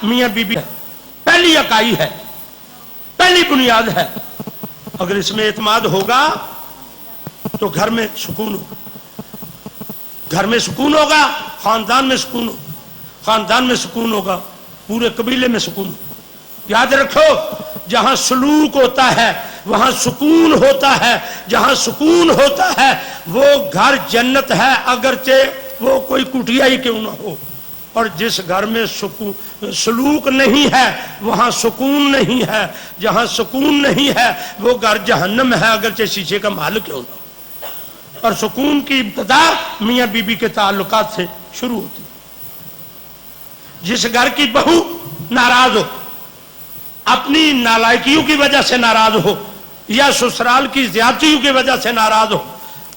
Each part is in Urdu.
میاں بیوی ہے، پہلی اکائی ہے، پہلی بنیاد ہے۔ اگر اس میں اعتماد ہوگا تو گھر میں سکون ہوگا، گھر میں سکون ہوگا، خاندان میں سکون ہوگا، خاندان میں سکون ہوگا، پورے قبیلے میں سکون ہوگا۔ یاد رکھو جہاں سلوک ہوتا ہے وہاں سکون ہوتا ہے، جہاں سکون ہوتا ہے وہ گھر جنت ہے، اگرچہ وہ کوئی کٹیا ہی کیوں نہ ہو۔ اور جس گھر میں سلوک نہیں ہے وہاں سکون نہیں ہے، جہاں سکون نہیں ہے وہ گھر جہنم ہے، اگرچہ شیشے کا محل کیوں نہ ہو۔ اور سکون کی ابتدا میاں بیوی کے تعلقات سے شروع ہوتی ہے۔ جس گھر کی بہو ناراض ہو، اپنی نالائکیوں کی وجہ سے ناراض ہو یا سسرال کی زیادتیوں کی وجہ سے ناراض ہو،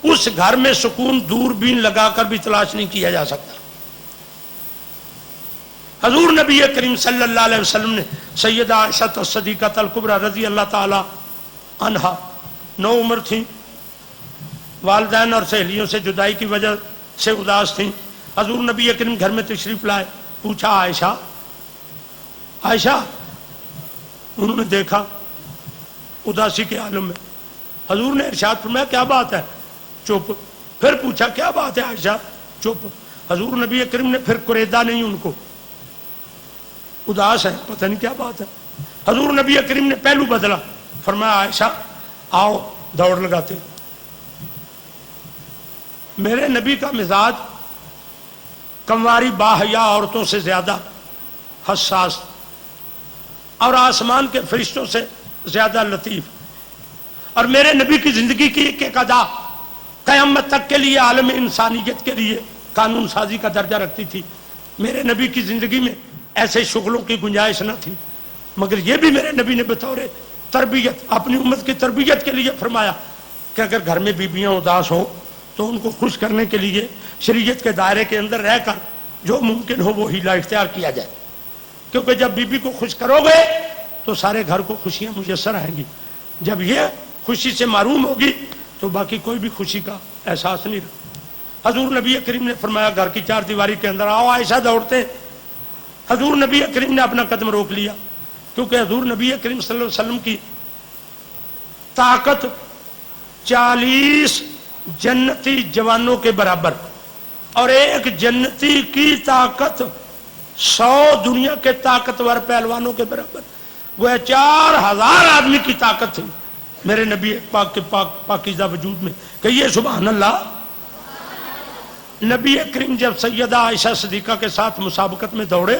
اس گھر میں سکون دوربین لگا کر بھی تلاش نہیں کیا جا سکتا۔ حضور نبی کریم صلی اللہ علیہ وسلم نے سیدہ عائشہ صدیقہ الکبریٰ رضی اللہ تعالی عنہا نوعمر تھیں، والدین اور سہیلیوں سے جدائی کی وجہ سے اداس تھیں۔ حضور نبی کریم گھر میں تشریف لائے، پوچھا عائشہ عائشہ، انہوں نے دیکھا اداسی کے عالم میں۔ حضور نے ارشاد فرمایا کیا بات ہے؟ چپ۔ پھر پوچھا کیا بات ہے عائشہ؟ چپ۔ حضور نبی کریم نے پھر قریدا نہیں ان کو، اداس ہے پتہ نہیں کیا بات ہے۔ حضور نبی کریم نے پہلو بدلا، فرمایا عائشہ آؤ دوڑ لگاتے۔ میرے نبی کا مزاج کمواری باحیا عورتوں سے زیادہ حساس اور آسمان کے فرشتوں سے زیادہ لطیف، اور میرے نبی کی زندگی کی ایک ادا قیامت تک کے لیے عالم انسانیت کے لیے قانون سازی کا درجہ رکھتی تھی۔ میرے نبی کی زندگی میں ایسے شغلوں کی گنجائش نہ تھی، مگر یہ بھی میرے نبی نے بطور تربیت اپنی امت کی تربیت کے لیے فرمایا کہ اگر گھر میں بیویاں اداس ہوں تو ان کو خوش کرنے کے لیے شریعت کے دائرے کے اندر رہ کر جو ممکن ہو وہ ہیلا اختیار کیا جائے، کیونکہ جب بیوی کو خوش کرو گے تو سارے گھر کو خوشیاں میسر آئیں گی، جب یہ خوشی سے محروم ہوگی تو باقی کوئی بھی خوشی کا احساس نہیں رہا۔ حضور نبی کریم نے فرمایا گھر کی چار دیواری کے اندر آؤ عائشہ، دوڑتے۔ حضور نبی کریم نے اپنا قدم روک لیا، کیونکہ حضور نبی کریم صلی اللہ علیہ وسلم کی طاقت 40 جنتی جوانوں کے برابر، اور ایک جنتی کی طاقت 100 دنیا کے طاقتور پہلوانوں کے برابر، گویا 4000 آدمی کی طاقت تھی میرے نبی پاک کے پاکیزہ وجود میں۔ کہیے سبحان اللہ۔ نبی کریم جب سیدہ عائشہ صدیقہ کے ساتھ مسابقت میں دوڑے،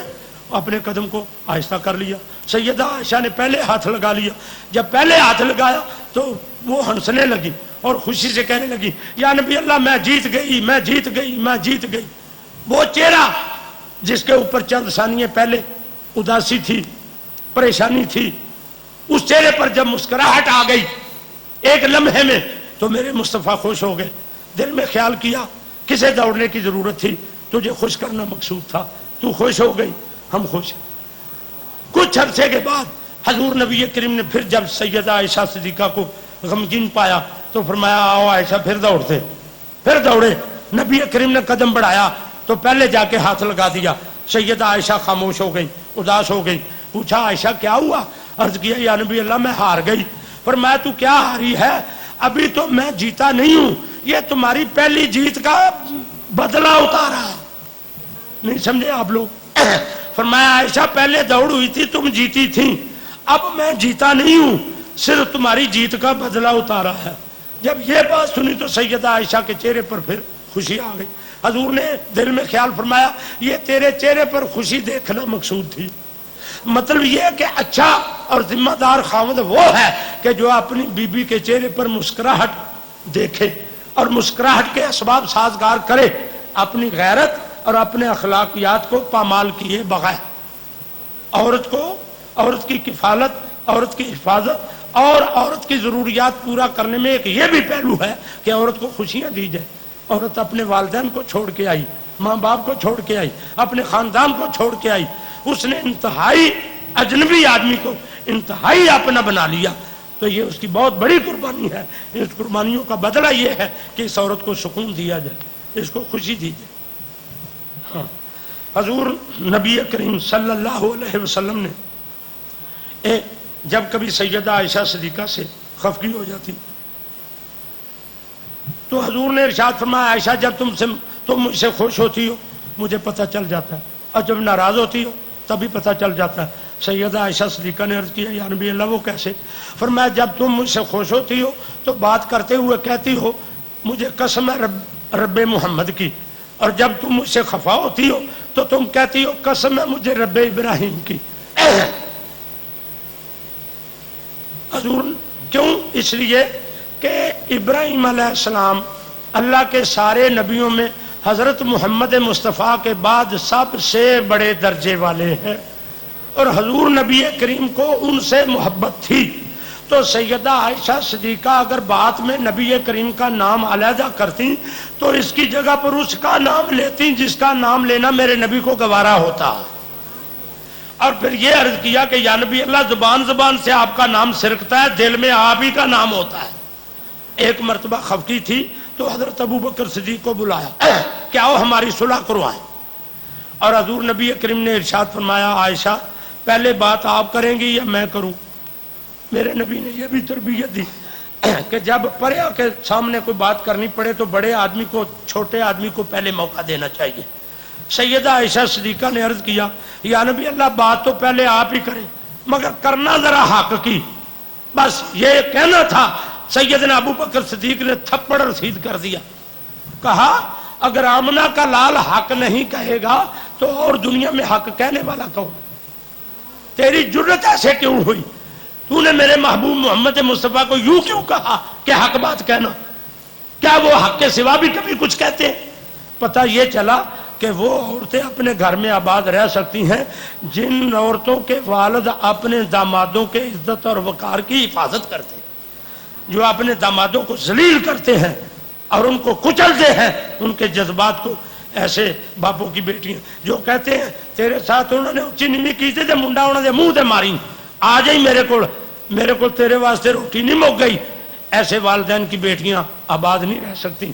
اپنے قدم کو آہستہ کر لیا۔ سیدہ عائشہ نے پہلے ہاتھ لگا لیا، جب پہلے ہاتھ لگایا تو وہ ہنسنے لگی اور خوشی سے کہنے لگی یا نبی اللہ میں جیت گئی، میں جیت گئی، میں جیت گئی۔ وہ چہرہ جس کے اوپر چند ثانیے پہلے اداسی تھی، پریشانی تھی، اس چہرے پر جب مسکراہٹ آ گئی ایک لمحے میں تو میرے مصطفیٰ خوش ہو گئے۔ دل میں خیال کیا کسے دوڑنے کی ضرورت تھی، تجھے خوش کرنا مقصود تھا، تو خوش ہو گئی، ہم خوش ہیں۔ کچھ عرصے کے بعد حضور نبی کریم نے پھر جب سیدہ عائشہ صدیقہ کو غمگین پایا تو فرمایا آؤ عائشہ، پھر دوڑتے، پھر دوڑے۔ نبی کریم نے قدم بڑھایا تو پہلے جا کے ہاتھ لگا دیا۔ سیدہ عائشہ خاموش ہو گئی، اداس ہو گئی۔ پوچھا عائشہ کیا ہوا؟ عرض کیا یا نبی اللہ میں ہار گئی۔ فرمایا تو کیا ہاری ہے؟ ابھی تو میں جیتا نہیں ہوں، یہ تمہاری پہلی جیت کا بدلہ اتارا۔ نہیں سمجھے آپ لوگ؟ فرمایا عائشہ پہلے دوڑ ہوئی تھی، تم جیتی تھی، اب میں جیتا نہیں ہوں، صرف تمہاری جیت کا بدلہ اتارا ہے۔ جب یہ بات سنی تو سیدہ عائشہ کے چہرے پر پھر خوشی آ گئی۔ حضور نے دل میں خیال فرمایا یہ تیرے چہرے پر خوشی دیکھنا مقصود تھی۔ مطلب یہ کہ اچھا اور ذمہ دار خاوند وہ ہے کہ جو اپنی بیوی کے چہرے پر مسکراہٹ دیکھے اور مسکراہٹ کے اسباب سازگار کرے، اپنی غیرت اور اپنے اخلاقیات کو پامال کیے بغیر۔ عورت کی کفالت، عورت کی حفاظت اور عورت کی ضروریات پورا کرنے میں ایک یہ بھی پہلو ہے کہ عورت کو خوشیاں دی جائے۔ عورت اپنے والدین کو چھوڑ کے آئی، ماں باپ کو چھوڑ کے آئی، اپنے خاندان کو چھوڑ کے آئی، اس نے انتہائی اجنبی آدمی کو انتہائی اپنا بنا لیا، تو یہ اس کی بہت بڑی قربانی ہے۔ اس قربانیوں کا بدلہ یہ ہے کہ اس عورت کو سکون دیا جائے، اس کو خوشی دی جائے۔ ہاں حضور نبی کریم صلی اللہ علیہ وسلم نے جب کبھی سیدہ عائشہ صدیقہ سے خفگی ہو جاتی تو حضور نے ارشاد فرمایا عائشہ جب تم مجھ سے خوش ہوتی ہو مجھے پتہ چل جاتا ہے، اور جب ناراض ہوتی ہو تبھی پتہ چل جاتا ہے۔ سیدہ عائشہ صدیقہ نے عرض کیا یا نبی اللہ وہ کیسے؟ فرمایا جب تم مجھ سے خوش ہوتی ہو تو بات کرتے ہوئے کہتی ہو مجھے قسم ہے رب محمد کی، اور جب تم مجھ سے خفا ہوتی ہو تو تم کہتی ہو قسم ہے مجھے رب ابراہیم کی۔ حضور کیوں؟ اس لیے کہ ابراہیم علیہ السلام اللہ کے سارے نبیوں میں حضرت محمد مصطفیٰ کے بعد سب سے بڑے درجے والے ہیں، اور حضور نبی کریم کو ان سے محبت تھی، تو سیدہ عائشہ صدیقہ اگر بات میں نبی کریم کا نام علیحدہ کرتی تو اس کی جگہ پر اس کا نام لیتی جس کا نام لینا میرے نبی کو گوارا ہوتا، اور پھر یہ عرض کیا کہ یا نبی اللہ زبان سے آپ کا نام سرکتا ہے، دل میں آپ ہی کا نام ہوتا ہے۔ ایک مرتبہ خفقی تھی تو حضرت ابو بکر صدیق کو بلایا کہ آؤ ہماری صلح کروائیں، اور حضور نبی کریم نے ارشاد فرمایا عائشہ پہلے بات آپ کریں گی یا میں کروں؟ میرے نبی نے یہ بھی تربیت دی کہ جب پریا کے سامنے کوئی بات کرنی پڑے تو بڑے آدمی کو چھوٹے آدمی کو پہلے موقع دینا چاہیے۔ سیدہ عائشہ صدیقہ نے عرض کیا یا نبی اللہ بات تو پہلے آپ ہی کریں مگر کرنا ذرا حق کی، بس یہ کہنا تھا۔ سیدنا ابو بکر صدیق نے تھپڑ رسید کر دیا، کہا اگر آمنہ کا لال حق نہیں کہے گا تو اور دنیا میں حق کہنے والا کون؟ تیری جرت ایسے کیوں ہوئی؟ تو نے میرے محبوب محمد مصطفیٰ کو یوں کیوں کہا کہ حق بات کہنا؟ کیا وہ حق کے سوا بھی کبھی کچھ کہتے ہیں؟ پتہ یہ چلا کہ وہ عورتیں اپنے گھر میں آباد رہ سکتی ہیں جن عورتوں کے والد اپنے دامادوں کے عزت اور وقار کی حفاظت کرتے ہیں، جو اپنے دامادوں کو ذلیل کرتے ہیں اور ان کو کچلتے ہیں، ان کے جذبات کو۔ ایسے باپوں کی بیٹیاں جو کہتے ہیں تیرے ساتھ انہوں نے اچھی نیوی کی تھی منڈا انہوں نے منہ دے ماری، آ جائی میرے کو تیرے واسطے روٹی نہیں مک گئی۔ ایسے والدین کی بیٹیاں آباد نہیں رہ سکتی۔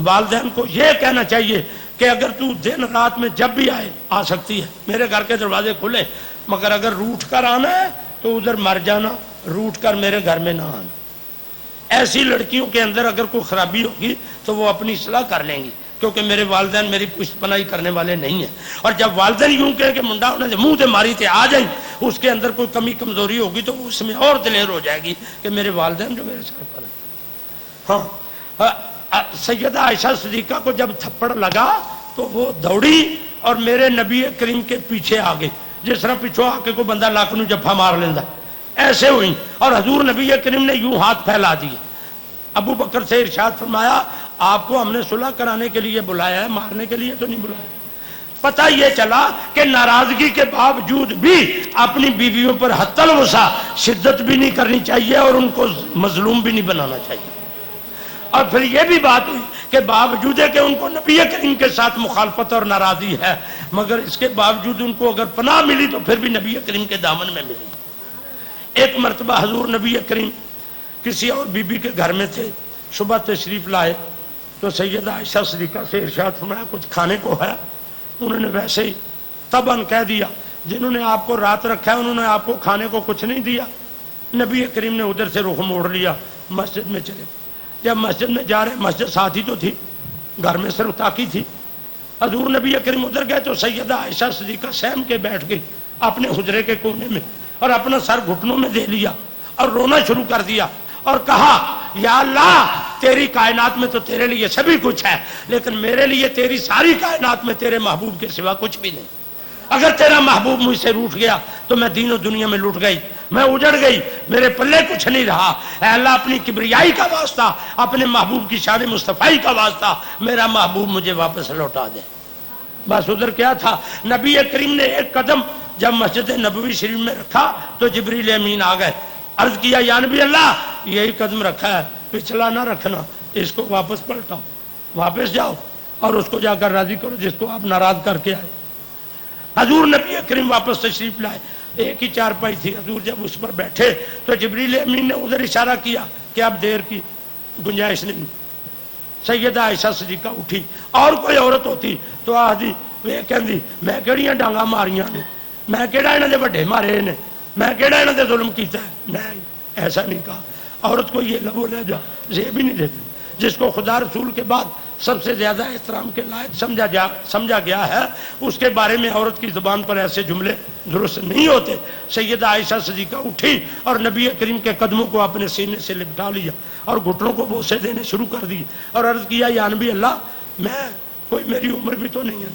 والدین کو یہ کہنا چاہیے کہ اگر تو دن رات میں جب بھی آئے آ سکتی ہے، میرے گھر کے دروازے کھلے، مگر اگر روٹ کر آنا ہے تو ادھر مر جانا، روٹ کر میرے گھر میں نہ آنا۔ ایسی لڑکیوں کے اندر اگر کوئی خرابی ہوگی تو وہ اپنی اصلاح کر لیں گی، کیونکہ میرے والدین میری پشت پناہی کرنے والے نہیں ہیں۔ اور جب والدین یوں کہیں کہ منڈا انہوں نے منہ سے ماری تھے آ جائیں، اس کے اندر کوئی کمی کمزوری ہوگی تو اس میں اور دلیر ہو جائے گی کہ میرے والدین جو میرے سر پر ہیں۔ ہاں، سیدہ عائشہ صدیقہ کو جب تھپڑ لگا تو وہ دوڑی اور میرے نبی کریم کے پیچھے آ گئی، جس طرح پیچھو آ کے کوئی بندہ لاکھ نو جفا مار لینا ایسے ہوئی، اور حضور نبی کریم نے یوں ہاتھ پھیلا دیے۔ ابو بکر سے ارشاد فرمایا آپ کو ہم نے صلح کرانے کے لیے بلایا ہے، مارنے کے لیے تو نہیں بلایا۔ پتہ یہ چلا کہ ناراضگی کے باوجود بھی اپنی بیویوں پر حتی الوسع شدت بھی نہیں کرنی چاہیے اور ان کو مظلوم بھی نہیں بنانا چاہیے۔ اور پھر یہ بھی بات ہوئی کہ باوجود ہے کہ ان کو نبی کریم کے ساتھ مخالفت اور ناراضی ہے، مگر اس کے باوجود ان کو اگر پناہ ملی تو پھر بھی نبی کریم کے دامن میں ملی۔ ایک مرتبہ حضور نبی کریم کسی اور بی بی کے گھر میں تھے، صبح تشریف لائے تو سیدہ عائشہ صدیقہ سے ارشاد فرمایا کچھ کھانے کو ہے؟ انہوں نے ویسے ہی طبعاً کہہ دیا جنہوں نے آپ کو رات رکھا ہے انہوں نے آپ کو کھانے کو کچھ نہیں دیا۔ نبی کریم نے ادھر سے رخ موڑ لیا، مسجد میں چلے۔ جب مسجد میں جا رہے، مسجد ساتھ ہی تو تھی، گھر میں صرف تاکی تھی۔ حضور نبی کریم ادھر گئے تو سیدہ عائشہ صدیقہ سہم کے بیٹھ گئی اپنے حجرے کے کونے میں اور اپنا سر گھٹنوں میں دے لیا اور رونا شروع کر دیا اور کہا یا اللہ تیری کائنات میں تو تیرے لیے سبھی کچھ ہے، لیکن میرے لیے تیری ساری کائنات میں تیرے محبوب کے سوا کچھ بھی نہیں۔ اگر تیرا محبوب مجھ سے روٹھ گیا تو میں دین و دنیا میں لوٹ گئی، میں اجڑ گئی، میرے پلے کچھ نہیں رہا۔ اے اللہ اپنی کبریائی کا واسطہ، اپنے محبوب کی شان مصطفی کا واسطہ میرا محبوب مجھے واپس لوٹا دے۔ بس ادھر کیا تھا، نبی کریم نے ایک قدم جب مسجد نبوی شریف میں رکھا تو جبریل امین آ گئے، عرض کیا یا نبی اللہ یہی قدم رکھا ہے، پچھلا نہ رکھنا، اس کو واپس پلٹاؤ، واپس جاؤ اور اس کو جا کر راضی کرو جس کو آپ ناراض کر کے آئے۔ حضور نبی کریم واپس تشریف لائے، ایک ہی چارپائی تھی، حضور جب اس پر بیٹھے تو جبریل امین نے ادھر اشارہ کیا کہ اب دیر کی گنجائش نہیں۔ سیدہ عائشہ صدیقہ اٹھی، اور کوئی عورت ہوتی تو آدھی یہ کہندی میں کہڑیاں ڈانگاں ماریاں نے، میں کہڑا انہاں دے وڈے مارے نے، میں کہڑا انہاں دے ظلم کیتا ہے؟ نہیں، ایسا نہیں کہا۔ عورت کو یہ لب و لہجہ زیب ہی نہیں دیتے۔ جس کو خدا رسول کے بعد سب سے زیادہ احترام کے لائق سمجھا گیا ہے، اس کے بارے میں عورت کی زبان پر ایسے جملے درست نہیں ہوتے۔ سیدہ عائشہ صدیقہ اٹھی اور نبی کریم کے قدموں کو اپنے سینے سے لپٹا لیا اور گھٹنوں کو بوسے دینے شروع کر دی اور عرض کیا یا نبی اللہ، میں کوئی میری عمر بھی تو نہیں ہے،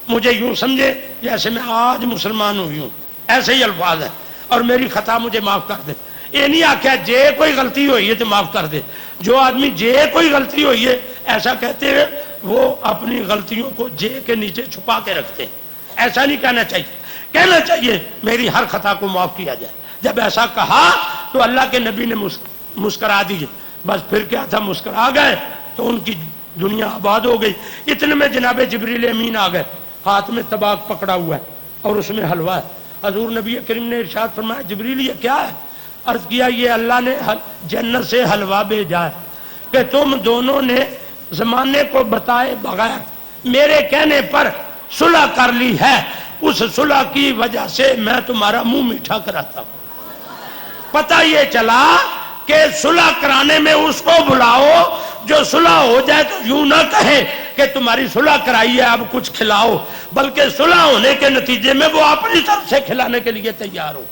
مجھے یوں سمجھے جیسے میں آج مسلمان ہوئی ہوں، ایسے ہی الفاظ ہیں، اور میری خطا مجھے معاف کر دے۔ یہ نہیں آخیا جے کوئی غلطی ہوئی ہے تو معاف کر دے۔ جو آدمی جے کوئی غلطی ہوئی ہے ایسا کہتے ہیں وہ اپنی غلطیوں کو جے کے نیچے چھپا کے رکھتے ہیں۔ ایسا نہیں کہنا چاہیے، کہنا چاہیے میری ہر خطا کو معاف کیا جائے۔ جب ایسا کہا تو اللہ کے نبی نے مسکرا دیے، بس پھر کیا تھا، مسکرا گئے تو ان کی دنیا آباد ہو گئی۔ اتنے میں جناب جبریل امین آ گئے، ہاتھ میں طباق پکڑا ہوا ہے اور اس میں حلوہ ہے۔ حضور نبی کریم نے ارشاد فرمایا جبریل یہ کیا ہے؟ عرض کیا یہ اللہ نے جنت سے حلوہ بھیجا ہے کہ تم دونوں نے زمانے کو بتائے بغیر میرے کہنے پر صلح کر لی ہے، اس صلح کی وجہ سے میں تمہارا منہ میٹھا کراتا ہوں۔ پتہ یہ چلا کہ صلح کرانے میں اس کو بلاؤ جو صلح ہو جائے تو یوں نہ کہے کہ تمہاری صلح کرائی ہے اب کچھ کھلاؤ، بلکہ صلح ہونے کے نتیجے میں وہ اپنی طرف سے کھلانے کے لیے تیار ہو۔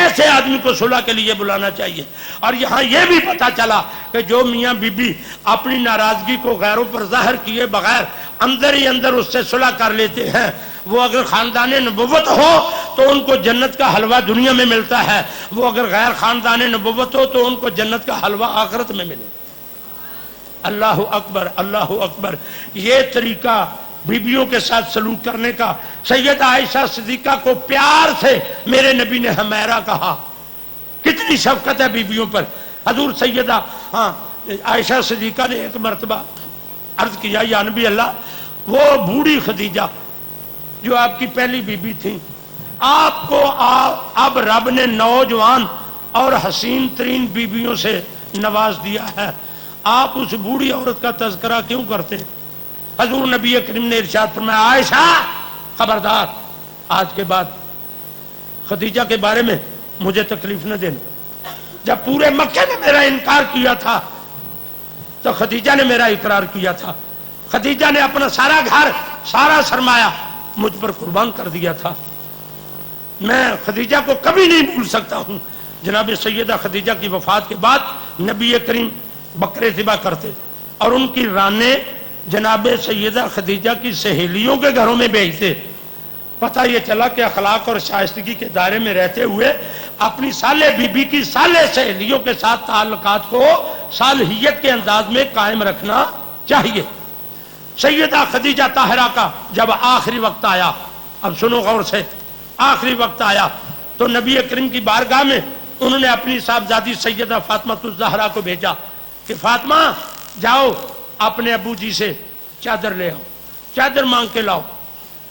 ایسے آدمی کو صلح کے لیے بلانا چاہیے۔ اور یہاں یہ بھی پتا چلا کہ جو میاں بی بی اپنی ناراضگی کو غیروں پر ظاہر کیے بغیر اندر ہی اندر اس سے صلح کر لیتے ہیں، وہ اگر خاندان نبوت ہو تو ان کو جنت کا حلوہ دنیا میں ملتا ہے، وہ اگر غیر خاندان نبوت ہو تو ان کو جنت کا حلوہ آخرت میں ملے۔ اللہ اکبر، اللہ اکبر۔ یہ طریقہ بیویوں کے ساتھ سلوک کرنے کا، سیدہ عائشہ صدیقہ کو پیار سے میرے نبی نے ہمیرا کہا۔ کتنی شفقت ہے بیویوں پر۔ حضور سیدہ عائشہ صدیقہ نے ایک مرتبہ عرض کیا یا نبی اللہ، وہ بوڑھی خدیجہ جو آپ کی پہلی بیوی تھی، آپ کو اب رب نے نوجوان اور حسین ترین بیویوں سے نواز دیا ہے، آپ اس بوڑھی عورت کا تذکرہ کیوں کرتے ہیں؟ حضور نبی کریم نے ارشاد فرمایا عائشہ خبردار، آج کے بعد خدیجہ کے بارے میں مجھے تکلیف نہ دینا۔ جب پورے مکے نے میرا انکار کیا تھا تو خدیجہ نے میرا اقرار کیا تھا۔ خدیجہ نے اپنا سارا گھر، سارا سرمایہ مجھ پر قربان کر دیا تھا۔ میں خدیجہ کو کبھی نہیں بھول سکتا ہوں۔ جناب سیدہ خدیجہ کی وفات کے بعد نبی کریم بکرے ذبح کرتے اور ان کی رانیں جناب سیدہ خدیجہ کی سہیلیوں کے گھروں میں بھیجتے۔ پتہ یہ چلا کہ اخلاق اور شائستگی کے دائرے میں رہتے ہوئے اپنی صالح بی بی کی صالح سہیلیوں کے ساتھ تعلقات کو صالحیت کے انداز میں قائم رکھنا چاہیے۔ سیدہ خدیجہ طاہرہ کا جب آخری وقت آیا، اب سنو غور سے، آخری وقت آیا تو نبی کریم کی بارگاہ میں انہوں نے اپنی صاحبزادی سیدہ فاطمہ الزہرا کو بھیجا کہ فاطمہ جاؤ اپنے ابو جی سے چادر لے آؤ، چادر مانگ کے لاؤ۔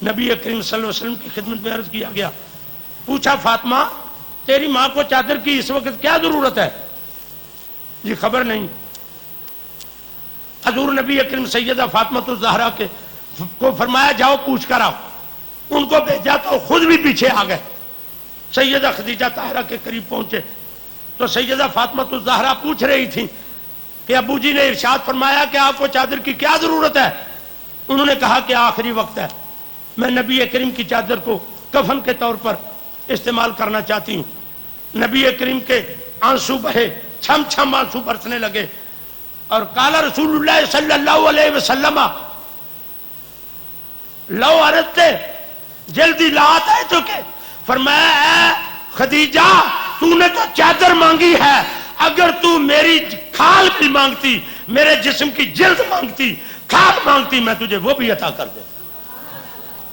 نبی کریم صلی اللہ علیہ وسلم کی خدمت میں عرض کیا گیا، پوچھا فاطمہ تیری ماں کو چادر کی اس وقت کیا ضرورت ہے؟ یہ خبر نہیں۔ حضور نبی کریم سیدہ فاطمہ الزہرا کو فرمایا جاؤ پوچھ کر آؤ۔ ان کو بھیجا تو خود بھی پیچھے آ گئے، سیدہ خدیجہ طاہرہ کے قریب پہنچے تو سیدہ فاطمہ الزہرا پوچھ رہی تھی کہ ابو جی نے ارشاد فرمایا کہ آپ کو چادر کی کیا ضرورت ہے؟ انہوں نے کہا کہ آخری وقت ہے، میں نبی کریم کی چادر کو کفن کے طور پر استعمال کرنا چاہتی ہوں۔ نبی کریم کے آنسو بہے، چھم چھم آنسو برسنے لگے اور قال رسول اللہ صلی اللہ علیہ وسلم لو اردت جلدی لات ہے تو کہ فرمایا اے خدیجہ تو نے تو چادر مانگی ہے، اگر تو میری کھال بھی مانگتی، میرے جسم کی جلد مانگتی، کھال مانگتی، میں تجھے وہ بھی عطا کر دے۔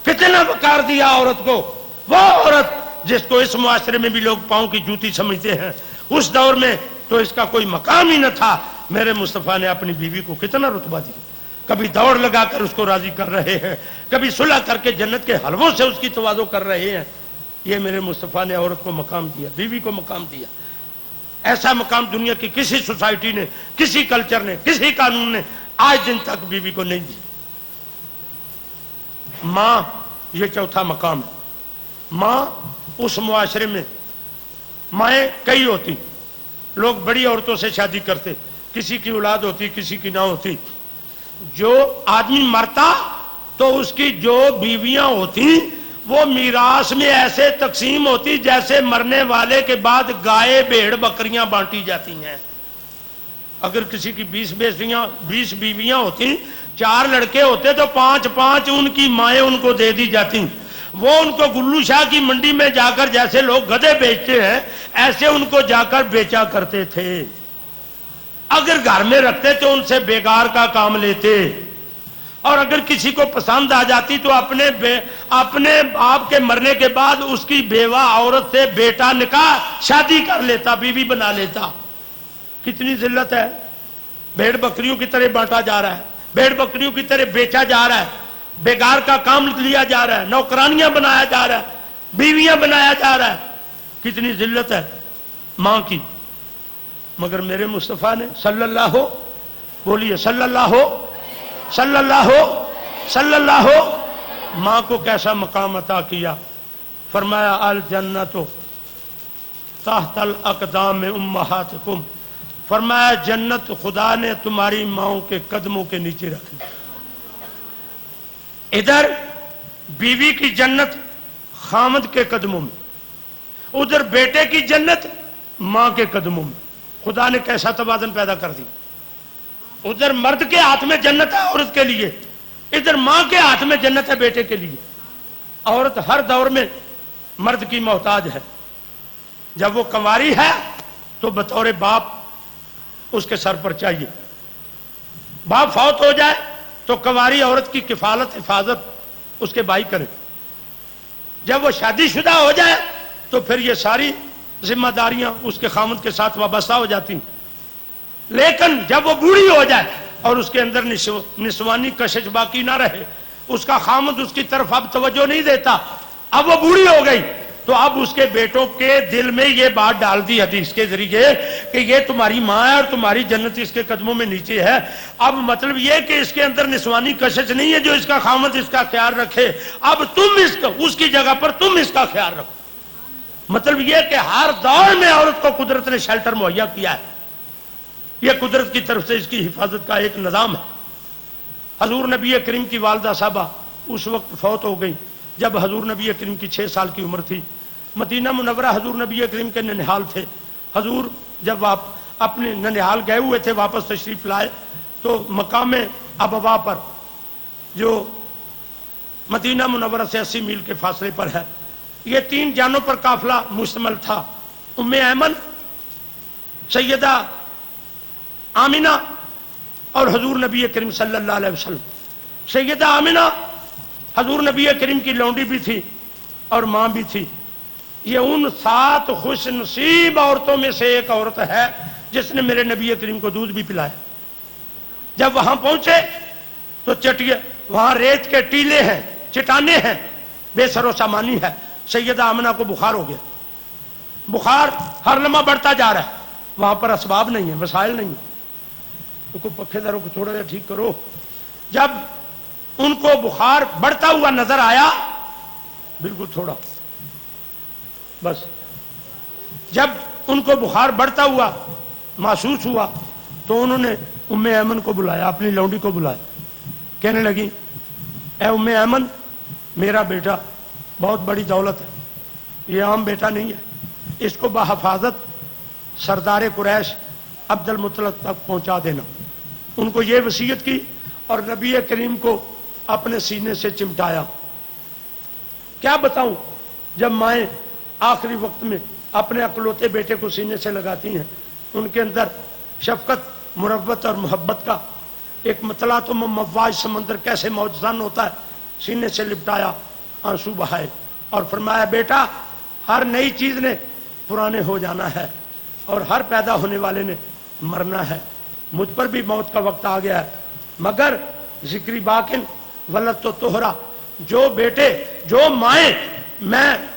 کتنا وقار دیا عورت کو، وہ عورت جس کو اس معاشرے میں بھی لوگ پاؤں کی جوتی سمجھتے ہیں، اس دور میں تو اس کا کوئی مقام ہی نہ تھا۔ میرے مصطفیٰ نے اپنی بیوی کو کتنا رتبہ دیا، کبھی دوڑ لگا کر اس کو راضی کر رہے ہیں، کبھی صلح کر کے جنت کے حلووں سے اس کی تواضع کر رہے ہیں۔ یہ میرے مصطفیٰ نے عورت کو مقام دیا، بیوی کو مقام دیا۔ ایسا مقام دنیا کی کسی سوسائٹی نے، کسی کلچر نے، کسی قانون نے آج دن تک بیوی کو نہیں دیا۔ ماں یہ چوتھا مقام ہے. ماں اس معاشرے میں مائیں کئی ہوتی، لوگ بڑی عورتوں سے شادی کرتے، کسی کی اولاد ہوتی کسی کی نہ ہوتی. جو آدمی مرتا تو اس کی جو بیویاں ہوتی وہ میراث میں ایسے تقسیم ہوتی جیسے مرنے والے کے بعد گائے بھیڑ بکریاں بانٹی جاتی ہیں. اگر کسی کی 20 بیویاں ہوتی، 4 لڑکے ہوتے تو 5 ان کی مائیں ان کو دے دی جاتی. وہ ان کو گلو شاہ کی منڈی میں جا کر جیسے لوگ گدھے بیچتے ہیں ایسے ان کو جا کر بیچا کرتے تھے. اگر گھر میں رکھتے تو ان سے بیگار کا کام لیتے، اور اگر کسی کو پسند آ جاتی تو اپنے باپ کے مرنے کے بعد اس کی بیوہ عورت سے بیٹا نکاح شادی کر لیتا، بیوی بنا لیتا. کتنی ذلت ہے. بھیڑ بکریوں کی طرح بانٹا جا رہا ہے، بھیڑ بکریوں کی طرح بیچا جا رہا ہے، بیگار کا کام لیا جا رہا ہے، نوکرانیاں بنایا جا رہا ہے، بیویاں بنایا جا رہا ہے. کتنی ذلت ہے ماں کی. مگر میرے مصطفیٰ نے صلی اللہ ہو، بولیے صلی اللہ ہو، صلی اللہ ہو، صلی اللہ ہو، ماں کو کیسا مقام عطا کیا. فرمایا الجنت تحت الاقدام امہاتکم، فرمایا جنت خدا نے تمہاری ماؤں کے قدموں کے نیچے رکھی. ادھر بیوی کی جنت خامد کے قدموں میں، ادھر بیٹے کی جنت ماں کے قدموں میں. خدا نے کیسا توازن پیدا کر دی. ادھر مرد کے ہاتھ میں جنت ہے عورت کے لیے، ادھر ماں کے ہاتھ میں جنت ہے بیٹے کے لیے. عورت ہر دور میں مرد کی محتاج ہے. جب وہ کنواری ہے تو بطور باپ اس کے سر پر چاہیے. باپ فوت ہو جائے تو کنواری عورت کی کفالت حفاظت اس کے بھائی کرے. جب وہ شادی شدہ ہو جائے تو پھر یہ ساری ذمہ داریاں اس کے خامد کے ساتھ وابستہ ہو جاتی. لیکن جب وہ بوڑھی ہو جائے اور اس کے اندر نسوانی کشش باقی نہ رہے، اس کا خامد اس کی طرف اب توجہ نہیں دیتا، اب وہ بوڑھی ہو گئی، تو اب اس کے بیٹوں کے دل میں یہ بات ڈال دی حدیث کے ذریعے کہ یہ تمہاری ماں ہے اور تمہاری جنت اس کے قدموں میں نیچے ہے. اب مطلب یہ کہ اس کے اندر نسوانی کشش نہیں ہے جو اس کا خامد اس کا خیال رکھے، اب تم اس کی جگہ پر تم اس کا خیال رکھو. مطلب یہ کہ ہر دور میں عورت کو قدرت نے شیلٹر مہیا کیا ہے. یہ قدرت کی طرف سے اس کی حفاظت کا ایک نظام ہے. حضور نبی کریم کی والدہ صاحبہ اس وقت فوت ہو گئی جب حضور نبی کریم کی 6 سال کی عمر تھی. مدینہ منورہ حضور نبی کریم کے ننہال تھے. حضور جب آپ اپنے ننہال گئے ہوئے تھے واپس تشریف لائے تو مقام ابوا پر جو مدینہ منورہ سے 80 میل کے فاصلے پر ہے، یہ 3 جانوں پر قافلہ مشتمل تھا. ام ایمن، سیدہ آمینہ اور حضور نبی کریم صلی اللہ علیہ وسلم. سیدہ آمینہ حضور نبی کریم کی لونڈی بھی تھی اور ماں بھی تھی. یہ ان 7 خوش نصیب عورتوں میں سے ایک عورت ہے جس نے میرے نبی کریم کو دودھ بھی پلایا. جب وہاں پہنچے تو وہاں ریت کے ٹیلے ہیں، چٹانیں ہیں، بے سر و سامانی ہے. سیدہ آمنہ کو بخار ہو گیا. بخار ہر لمحہ بڑھتا جا رہا ہے. وہاں پر اسباب نہیں ہیں، وسائل نہیں ہیں. تو کوئی پکھے داروں کو تھوڑا سا ٹھیک کرو. جب ان کو بخار بڑھتا ہوا نظر آیا، بالکل تھوڑا بس، جب ان کو بخار بڑھتا ہوا محسوس ہوا تو انہوں نے ام ایمن کو بلایا، اپنی لونڈی کو بلایا. کہنے لگی اے ام ایمن، میرا بیٹا بہت بڑی دولت ہے، یہ عام بیٹا نہیں ہے، اس کو بحفاظت سردار قریش عبد المطلب تک پہنچا دینا. ان کو یہ وصیت کی اور نبی کریم کو اپنے سینے سے چمٹایا. کیا بتاؤں، جب مائیں آخری وقت میں اپنے اکلوتے بیٹے کو سینے سے لگاتی ہیں، ان کے اندر شفقت، مروت اور محبت کا ایک مطلع تو مواج سمندر کیسے موجزن ہوتا ہے. سینے سے لپٹایا، آنسو بہائے اور فرمایا بیٹا، ہر نئی چیز نے پرانے ہو جانا ہے اور ہر پیدا ہونے والے نے مرنا ہے. مجھ پر بھی موت کا وقت آ گیا ہے، مگر ذکری باقن ولد تو توہرا، جو بیٹے جو مائیں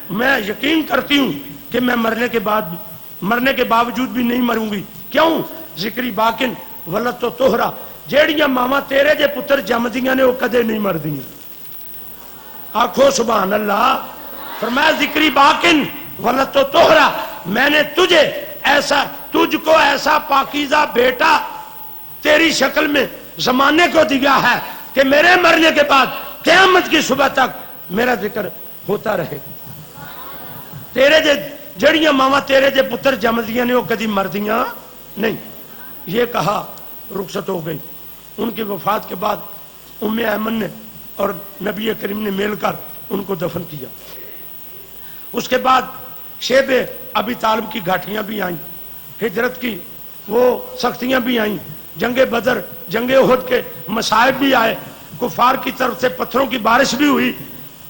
میں یقین کرتی ہوں کہ میں مرنے کے باوجود بھی نہیں مروں گی. کیوں؟ ذکری باقن ولد تو توہرا، جیڑیاں ماما تیرے جے پتر جمدیاں نے وہ کدے نہیں مردیاں. آنکھوں سبحان اللہ. فرمایا ذکری باقن ولت تو توہرا، میں نے تجھے ایسا، تجھ کو ایسا پاکیزہ بیٹا تیری شکل میں زمانے کو دیا ہے کہ میرے مرنے کے بعد قیامت کی صبح تک میرا ذکر ہوتا رہے. تیرے دے جڑیاں ماما تیرے دے پتر جمدیاں نے وہ کدی مردیاں نہیں. یہ کہا رخصت ہو گئی. ان کی وفات کے بعد ام ایمن نے اور نبی کریم نے مل کر ان کو دفن کیا. اس کے بعد شیب ابی طالب کی گھاٹیاں بھی آئیں، ہجرت کی وہ سختیاں بھی آئیں، جنگ بدر جنگ احد کے مصائب بھی آئے، کفار کی طرف سے پتھروں کی بارش بھی ہوئی،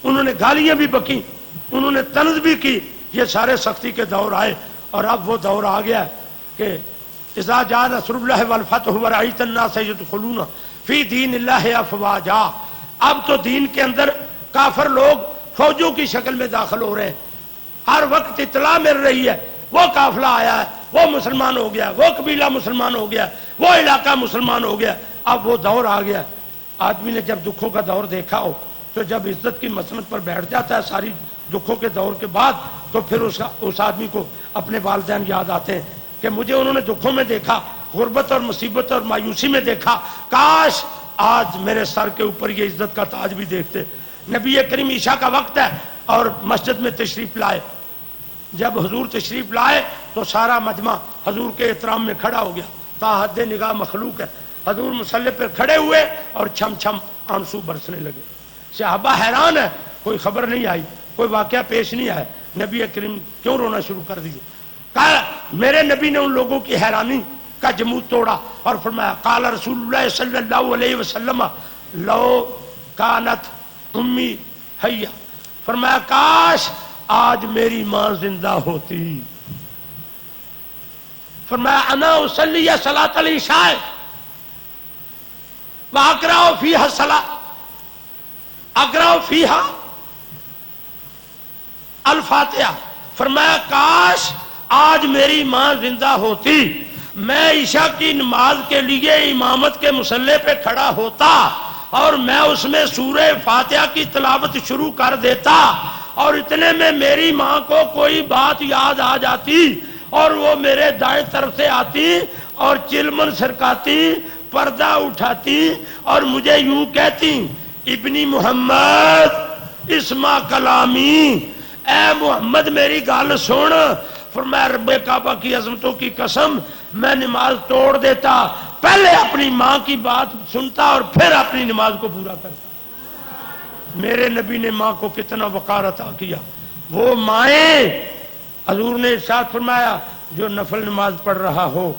انہوں نے گالیاں بھی بکیں، انہوں نے طنز بھی کی. یہ سارے سختی کے دور آئے اور اب وہ دور آ گیا کہ اذا جاء نصر اللہ والفتح ورأیت الناس یدخلون فی دین اللہ افواجا. اب تو دین کے اندر کافر لوگ فوجوں کی شکل میں داخل ہو رہے ہیں. ہر وقت اطلاع مل رہی ہے وہ قافلہ آیا ہے، وہ مسلمان ہو گیا، وہ قبیلہ مسلمان ہو گیا، وہ علاقہ مسلمان ہو گیا. اب وہ دور آ گیا. آدمی نے جب دکھوں کا دور دیکھا ہو تو جب عزت کی مسند پر بیٹھ جاتا ہے ساری دکھوں کے دور کے بعد تو پھر اس آدمی کو اپنے والدین یاد آتے ہیں کہ مجھے انہوں نے دکھوں میں دیکھا، غربت اور مصیبت اور مایوسی میں دیکھا، کاش آج میرے سر کے اوپر یہ عزت کا تاج بھی دیکھتے. نبی کریم عشاء کا وقت ہے اور مسجد میں تشریف لائے. جب حضور تشریف لائے تو سارا مجمع حضور کے احترام میں کھڑا ہو گیا. تا حد نگاہ مخلوق ہے. حضور مصلی پر کھڑے ہوئے اور چھم چھم آنسو برسنے لگے. صحابہ حیران ہے، کوئی خبر نہیں آئی، کوئی واقعہ پیش نہیں آیا. نبی کریم کیوں رونا شروع کر دیے؟ کہا میرے نبی نے ان لوگوں کی حیرانی کا جمود توڑا اور فرمایا قال رسول اللہ صلی اللہ علیہ وسلم لو کانت امی حیہ، فرمایا کاش آج میری ماں زندہ ہوتی. فرمایا انا اصلی صلاۃ العشاء واقرأ فیہا الصلاۃ اقرأ فیہا الفاتحہ. فرمایا کاش آج میری ماں زندہ ہوتی، میں عشاء کی نماز کے لیے امامت کے مصلی پہ کھڑا ہوتا اور میں اس میں سورہ فاتحہ کی تلاوت شروع کر دیتا اور اتنے میں میری ماں کو کوئی بات یاد آ جاتی اور وہ میرے دائیں طرف سے آتی اور چلمن سرکاتی، پردہ اٹھاتی اور مجھے یوں کہتی ابنی محمد اسمع کلامی، اے محمد میری گل سن. فرمایا رب کعبہ کی عظمتوں کی قسم میں نماز توڑ دیتا، پہلے اپنی ماں کی بات سنتا اور پھر اپنی نماز کو پورا کرتا. میرے نبی نے ماں کو کتنا وقار عطا کیا. وہ مائیں، حضور نے ارشاد فرمایا جو نفل نماز پڑھ رہا ہو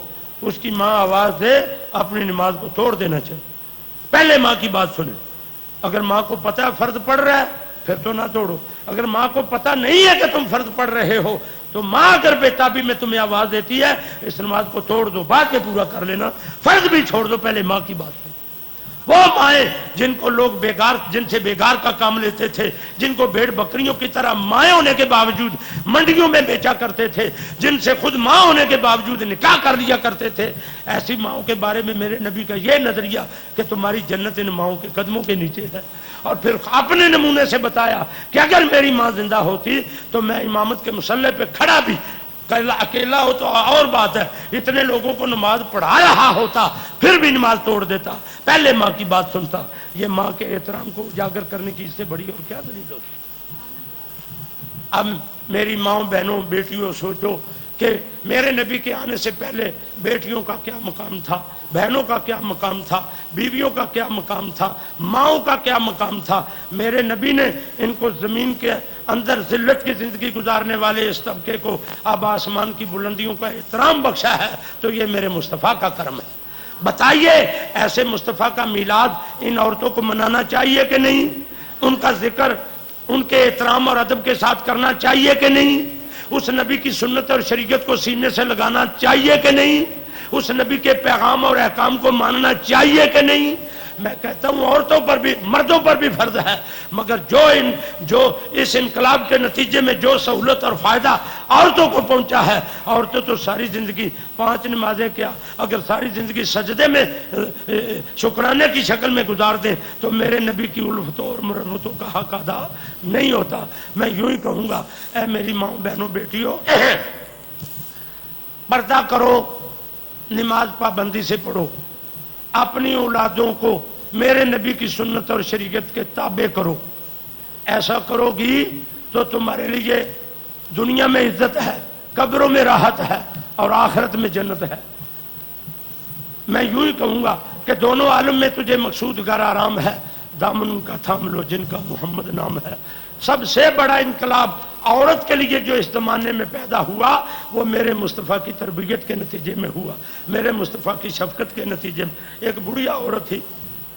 اس کی ماں آواز دے اپنی نماز کو توڑ دینا چاہیے. پہلے ماں کی بات سنیں. اگر ماں کو پتہ ہے فرض پڑھ رہا ہے پھر تو نہ توڑو. اگر ماں کو پتہ نہیں ہے کہ تم فرض پڑھ رہے ہو تو ماں اگر بےتابی میں تمہیں آواز دیتی ہے اس نماز کو توڑ دو، بعد میں پورا کر لینا، فرض بھی چھوڑ دو، پہلے ماں کی بات سنو. وہ مائیں جن کو لوگ بیگار، جن سے بیگار کا کام لیتے تھے، جن کو بھیڑ بکریوں کی طرح مائیں ہونے کے باوجود منڈیوں میں بیچا کرتے تھے، جن سے خود ماں ہونے کے باوجود نکاح کر لیا کرتے تھے، ایسی ماؤں کے بارے میں میرے نبی کا یہ نظریہ کہ تمہاری جنت ان ماؤں کے قدموں کے نیچے ہے. اور پھر اپنے نمونے سے بتایا کہ اگر میری ماں زندہ ہوتی تو میں امامت کے مصلی پہ کھڑا بھی، اکیلا ہو تو اور بات ہے، اتنے لوگوں کو نماز پڑھا رہا ہوتا پھر بھی نماز توڑ دیتا، پہلے ماں کی بات سنتا. یہ ماں کے احترام کو اجاگر کرنے کی اس سے بڑی اور کیا دلیل ہوتی. اب میری ماں بہنوں بیٹیوں سوچو کہ میرے نبی کے آنے سے پہلے بیٹیوں کا کیا مقام تھا، بہنوں کا کیا مقام تھا، بیویوں کا کیا مقام تھا، ماؤں کا کیا مقام تھا. میرے نبی نے ان کو زمین کے اندر ذلت کی زندگی گزارنے والے اس طبقے کو اب آسمان کی بلندیوں کا احترام بخشا ہے تو یہ میرے مصطفیٰ کا کرم ہے. بتائیے ایسے مصطفیٰ کا میلاد ان عورتوں کو منانا چاہیے کہ نہیں؟ ان کا ذکر ان کے احترام اور ادب کے ساتھ کرنا چاہیے کہ نہیں؟ اس نبی کی سنت اور شریعت کو سینے سے لگانا چاہیے کہ نہیں؟ اس نبی کے پیغام اور احکام کو ماننا چاہیے کہ نہیں؟ میں کہتا ہوں عورتوں پر بھی مردوں پر بھی فرض ہے، مگر جو اس انقلاب کے نتیجے میں جو سہولت اور فائدہ عورتوں کو پہنچا ہے، عورتیں تو ساری زندگی 5 نمازیں کیا اگر ساری زندگی سجدے میں شکرانے کی شکل میں گزار دیں تو میرے نبی کی الفتوں اور مرمتوں کا حق ادا نہیں ہوتا۔ میں یوں ہی کہوں گا، اے میری ماں بہنوں بیٹیوں، پردہ کرو، نماز پابندی سے پڑھو، اپنی اولادوں کو میرے نبی کی سنت اور شریعت کے تابع کرو۔ ایسا کرو گی تو تمہارے لیے دنیا میں عزت ہے، قبروں میں راحت ہے اور آخرت میں جنت ہے۔ میں یوں ہی کہوں گا کہ دونوں عالم میں تجھے مقصود گر آرام ہے، دامن ان کا تھام لو جن کا محمد نام ہے۔ سب سے بڑا انقلاب عورت کے لیے جو اس زمانے میں پیدا ہوا وہ میرے مصطفیٰ کی تربیت کے نتیجے میں ہوا، میرے مصطفیٰ کی شفقت کے نتیجے میں۔ ایک بڑھیا عورت تھی،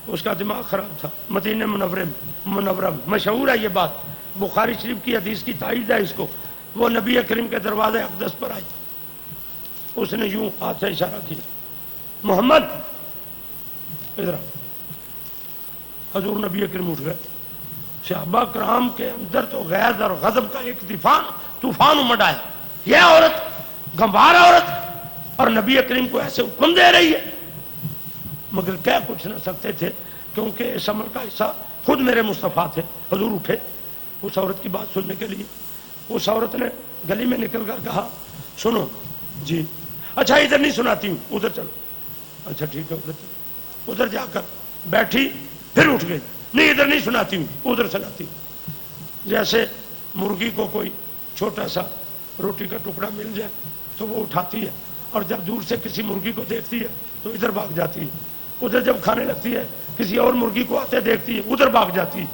اس کا دماغ خراب تھا، مدینہ منورہ میں مشہور ہے یہ بات، بخاری شریف کی حدیث کی تائید ہے اس کو۔ وہ نبی کریم کے دروازے اقدس پر آئی، اس نے یوں ہاتھ سے اشارہ کیا، محمد ادھر آ۔ حضور نبی کریم اٹھ گئے، صحابہ کرام کے اندر تو غیظ اور غضب کا ایک طوفان امڑ آیا، یہ عورت گنوار عورت اور نبی کریم کو ایسے حکم دے رہی ہے، مگر کہہ کچھ نہ سکتے تھے کیونکہ اس عمل کا حصہ خود میرے مصطفیٰ تھے۔ حضور اٹھے اس عورت کی بات سننے کے لیے، اس عورت نے گلی میں نکل کر کہا، سنو جی، اچھا ادھر نہیں سناتی ہوں، ادھر چلو۔ اچھا ٹھیک ہے ادھر چلو، ادھر جا کر بیٹھی، پھر اٹھ گئی، نہیں ادھر نہیں سناتی ہوں ادھر سناتی ہوں۔ جیسے مرغی کو کوئی چھوٹا سا روٹی کا ٹکڑا مل جائے تو وہ اٹھاتی ہے، اور جب دور سے کسی مرغی کو دیکھتی ہے تو ادھر بھاگ جاتی ہے، ادھر جب کھانے لگتی ہے کسی اور مرغی کو آتے دیکھتی ہے ادھر بھاگ جاتی ہے۔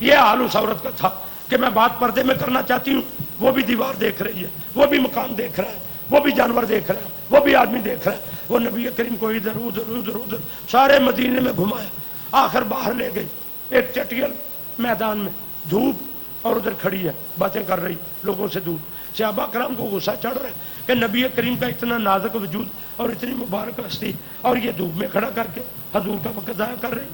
یہ حال اس عورت کا تھا کہ میں بات پردے میں کرنا چاہتی ہوں، وہ بھی دیوار دیکھ رہی ہے، وہ بھی مکان دیکھ رہا ہے، وہ بھی جانور دیکھ رہا ہے، وہ بھی آدمی دیکھ رہا ہے۔ وہ نبی کریم کو ادھر ادھر ادھر ادھر سارے مدینے میں گھمایا، آخر باہر لے گئی ایک چٹیل میدان میں، دھوپ اور ادھر کھڑی ہے باتیں کر رہی لوگوں سے دور۔ صحابہ کرام کو غصہ چڑھ رہا ہے کہ نبی کریم کا اتنا نازک وجود اور اتنی مبارک ہستی اور یہ دھوپ میں کھڑا کر کے حضور کا وقت ضائع کر رہی،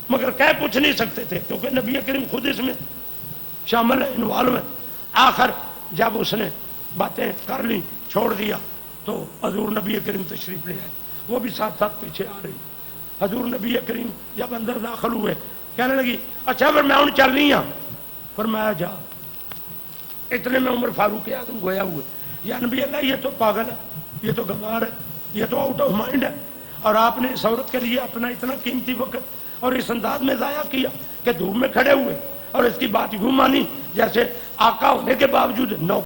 مگر کہہ کچھ نہیں سکتے تھے کیونکہ نبی کریم خود اس میں شامل ہے، انوالو ہے۔ آخر جب اس نے باتیں کر لی، چھوڑ دیا، تو حضور نبی کریم تشریف لے آئے، وہ بھی ساتھ ساتھ پیچھے آ رہی۔ حضور نبی کریم جب اندر داخل ہوئے کہنے لگی، اچھا پھر میں ہوں چلنی ہاں، فرمایا جا۔ اتنے میں عمر فاروق اعظم گویا ہوئے، یا نبی اللہ یہ تو پاگل ہے، یہ تو گنوار ہے، یہ تو آؤٹ آف مائنڈ ہے، اور آپ نے اس عورت کے لیے اپنا اتنا قیمتی وقت اور اس انداز میں ضائع کیا کہ دھوپ میں کھڑے ہوئے اور اس کی بات یوں مانی جیسے آقا ہونے کے باوجود نو